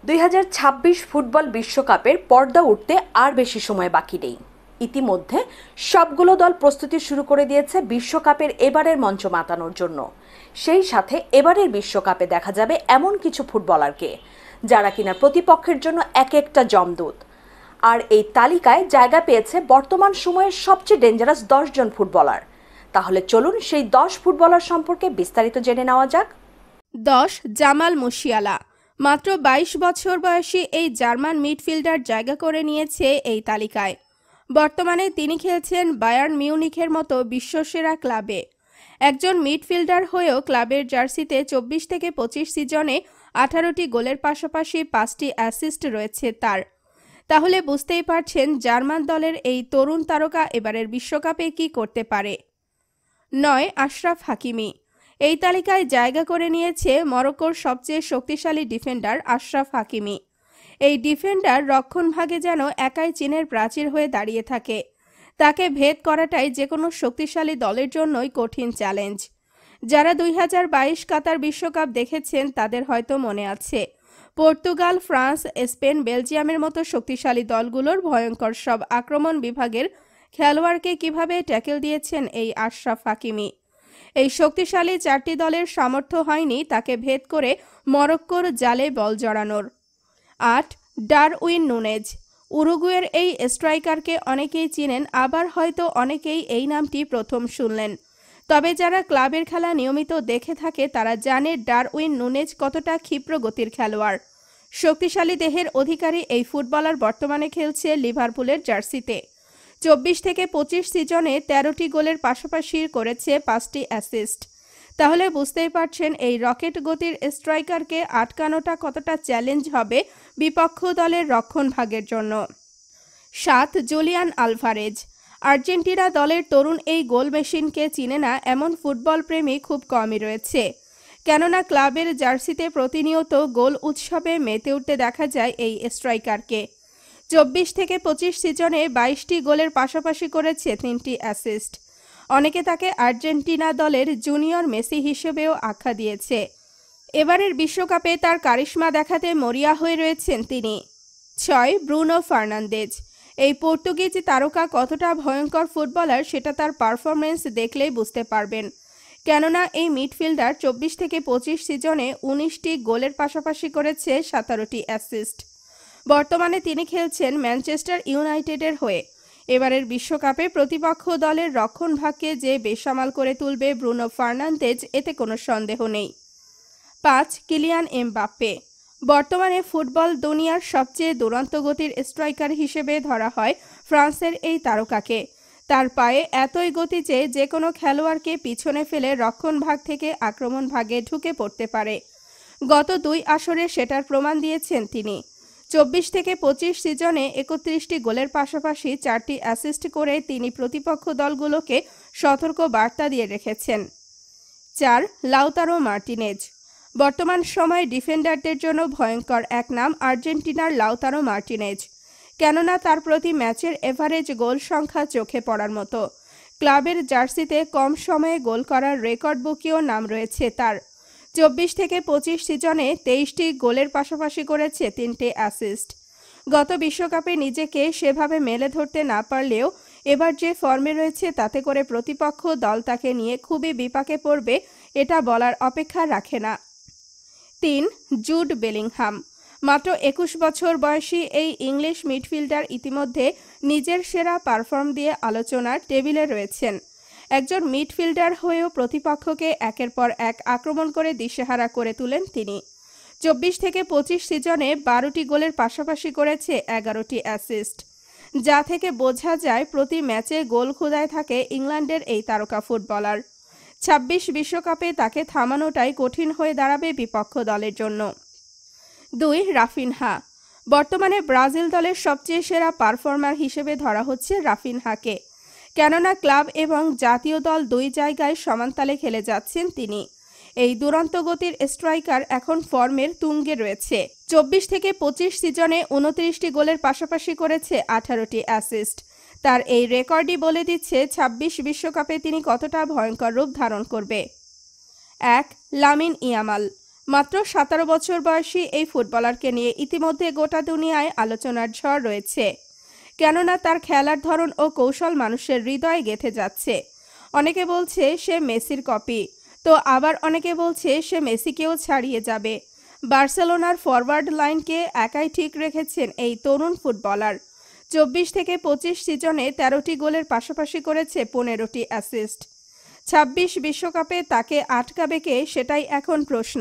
2026 football বিশ্বকাপের পর্দা উঠতে আর বেশি সময় বাকি নেই। ইতিমধ্যে সবগুলো দল প্রস্তুতি শুরু করে দিয়েছে বিশ্বকাপের এবারের মঞ্চ মাতানোর জন্য। সেই সাথে এবারের বিশ্বকাপে দেখা যাবে এমন কিছু ফুটবলারকে যারা কিনা প্রতিপক্ষের জন্য এক একটা জমদূত। আর এই তালিকায় জায়গা পেয়েছে বর্তমান সময়ের সবচেয়ে ডেঞ্জারাস 10 জন ফুটবলার। তাহলে চলুন সেই 10 ফুটবলার সম্পর্কে বিস্তারিত জেনে নেওয়া যাক। 10 জামাল মুশিয়ালা। মাত্র 22 বছর বয়সী এই জার্মান মিডফিল্ডার জায়গা করে নিয়েছে এই তালিকায়। বর্তমানে তিনি খেলছেন বায়ার্ন মিউনিখের মতো বিশ্বসেরা ক্লাবে। একজন মিডফিল্ডার হয়েও ক্লাবের জার্সিতে 24 থেকে 25 সিজনে 18টি গোলের পাশাপাশি 5টি অ্যাসিস্ট রয়েছে তার। তাহলে বুঝতেই পারছেন জার্মান দলের এই তরুণ তারকা এবারের বিশ্বকাপে কি করতে পারে। 9 আশরাফ হাকিমি। এই তালিকায় জায়গা করে নিয়েছে মরক্কোর সবচেয়ে শক্তিশালী ডিফেন্ডার আশরাফ হাকিমি। এই ডিফেন্ডার রক্ষণভাগে যেন একাই চীনের প্রাচীর হয়ে দাঁড়িয়ে থাকে। তাকে ভেদ করাটাই যে কোনো শক্তিশালী দলের জন্যই কঠিন চ্যালেঞ্জ। যারা 2022 কাতার বিশ্বকাপ দেখেছেন তাদের হয়তো মনে আছে, পর্তুগাল, ফ্রান্স, স্পেন, বেলজিয়ামের মতো শক্তিশালী দলগুলোর ভয়ঙ্কর সব আক্রমণ বিভাগের খেলোয়াড়কে কিভাবে ট্যাকেল দিয়েছেন এই আশরাফ হাকিমি। এই শক্তিশালী 4টি দলের সামর্থ্য হয়নি তাকে ভেদ করে মরক্কোর জালে বল জড়ানোর। 8 ডারউইন নুনেজ। উরুগুয়ের এই স্ট্রাইকারকে অনেকেই চিনেন, আবার হয়তো অনেকেই এই নামটি প্রথম শুনলেন। তবে যারা ক্লাবের খেলা নিয়মিত দেখে থাকে তারা জানে ডারউইন নুনেজ কতটা ক্ষিপ্র গতির খেলোয়াড়। শক্তিশালী দেহের অধিকারী এই ফুটবলার বর্তমানে খেলছে লিভারপুলের জার্সিতে। 24 থেকে 25 সিজনে 13টি গোলের পাশাপাশি করেছে 5টি অ্যাসিস্ট। তাহলে বুঝতেই পারছেন এই রকেট গতির স্ট্রাইকারকে আটকানোটা কতটা চ্যালেঞ্জ হবে বিপক্ষ দলের রক্ষণভাগের জন্য। 7 জুলিয়ান আলভারেজ। আর্জেন্টিনা দলের তরুণ এই গোল মেশিনকে চিনে না এমন ফুটবল প্রেমী খুব কমই রয়েছে। কেননা ক্লাবের জার্সিতে প্রতিনিয়ত গোল উৎসবে মেতে উঠতে দেখা যায় এই স্ট্রাইকারকে। 24 থেকে 25 সিজনে 22টি গোলের পাশাপাশি করেছে 3টি অ্যাসিস্ট। অনেকে তাকে আর্জেন্টিনা দলের জুনিয়র মেসি হিসেবেও আখ্যা দিয়েছে। এবারের বিশ্বকাপে তার কারিশমা দেখাতে মরিয়া হয়ে রয়েছেন তিনি। 6 ব্রুনো ফার্নান্দেজ। এই পর্তুগিজ তারকা কতটা ভয়ঙ্কর ফুটবলার সেটা তার পারফরমেন্স দেখলেই বুঝতে পারবেন। কেননা এই মিডফিল্ডার 24 থেকে 25 সিজনে 19টি গোলের পাশাপাশি করেছে 17টি অ্যাসিস্ট। বর্তমানে তিনি খেলছেন ম্যানচেস্টার ইউনাইটেডের হয়ে। এবারের বিশ্বকাপে প্রতিপক্ষ দলের রক্ষণভাগকে যে বেসামাল করে তুলবে ব্রুনো ফার্নান্দেজ, এতে কোনো সন্দেহ নেই। 5 কিলিয়ান এমবাপ্পে। বর্তমানে ফুটবল দুনিয়ার সবচেয়ে দুরন্ত গতির স্ট্রাইকার হিসেবে ধরা হয় ফ্রান্সের এই তারকাকে। তার পায়ে এতই গতি যে কোনো খেলোয়াড়কে পিছনে ফেলে রক্ষণভাগ থেকে আক্রমণ ভাগে ঢুকে পড়তে পারে। গত 2 আসরে সেটার প্রমাণ দিয়েছেন তিনি। 24 থেকে 25 সিজনে 31টি গোলের পাশাপাশি 4টি অ্যাসিস্ট করে তিনি প্রতিপক্ষ দলগুলোকে সতর্ক বার্তা দিয়ে রেখেছেন। 4 লাউতারো মার্টিনেজ। বর্তমান সময়ে ডিফেন্ডারদের জন্য ভয়ঙ্কর এক নাম আর্জেন্টিনার লাউতারো মার্টিনেজ। কেননা তার প্রতি ম্যাচের এভারেজ গোল সংখ্যা চোখে পড়ার মতো। ক্লাবের জার্সিতে কম সময়ে গোল করার রেকর্ড বুকেও নাম রয়েছে তার। 24 থেকে 25 সিজনে 23টি গোলের পাশাপাশি করেছে 3টি অ্যাসিস্ট। গত বিশ্বকাপে নিজেকে সেভাবে মেলে ধরতে না পারলেও এবার যে ফর্মে রয়েছে তাতে করে প্রতিপক্ষ দল তাকে নিয়ে খুবই বিপাকে পড়বে, এটা বলার অপেক্ষা রাখে না। 3 জুড বেলিংহাম। মাত্র 21 বছর বয়সী এই ইংলিশ মিডফিল্ডার ইতিমধ্যে নিজের সেরা পারফর্ম দিয়ে আলোচনার টেবিলে রয়েছেন। একজন মিডফিল্ডার হয়েও প্রতিপক্ষকে একের পর এক আক্রমণ করে দিশেহারা করে তুলেন তিনি। 24 থেকে 25 সিজনে 12টি গোলের পাশাপাশি করেছে 11টি অ্যাসিস্ট। যা থেকে বোঝা যায় প্রতি ম্যাচে গোল খোঁজায় থাকে ইংল্যান্ডের এই তারকা ফুটবলার। 26 বিশ্বকাপে তাকে থামানোটাই কঠিন হয়ে দাঁড়াবে বিপক্ষ দলের জন্য। 2 রাফিনহা। বর্তমানে ব্রাজিল দলের সবচেয়ে সেরা পারফর্মার হিসেবে ধরা হচ্ছে রাফিনহাকে। কেননা ক্লাব এবং জাতীয় দল 2 জায়গায় সমানতালে খেলে যাচ্ছেন তিনি। এই দুরন্ত গতির স্ট্রাইকার এখন ফর্মের তুঙ্গে রয়েছে। 24 থেকে 25 সিজনে 29টি গোলের পাশাপাশি করেছে 18টি অ্যাসিস্ট। তার এই রেকর্ডই বলে দিচ্ছে 26 বিশ্বকাপে তিনি কতটা ভয়ঙ্কর রূপ ধারণ করবে। 1 লামিন ইয়ামাল। মাত্র 17 বছর বয়সী এই ফুটবলারকে নিয়ে ইতিমধ্যে গোটা দুনিয়ায় আলোচনার ঝড় রয়েছে, কেননা তার খেলার ধরন ও কৌশল মানুষের হৃদয়ে গেঁথে যাচ্ছে। অনেকে বলছে সে মেসির কপি, তো আবার অনেকে বলছে সে মেসিকেও ছাড়িয়ে যাবে। বার্সেলোনার ফরওয়ার্ড লাইনকে একাই ঠিক রেখেছেন এই তরুণ ফুটবলার। 24 থেকে 25 সিজনে 13টি গোলের পাশাপাশি করেছে 15টি অ্যাসিস্ট। 26 বিশ্বকাপে তাকে আটকাবে কে, সেটাই এখন প্রশ্ন।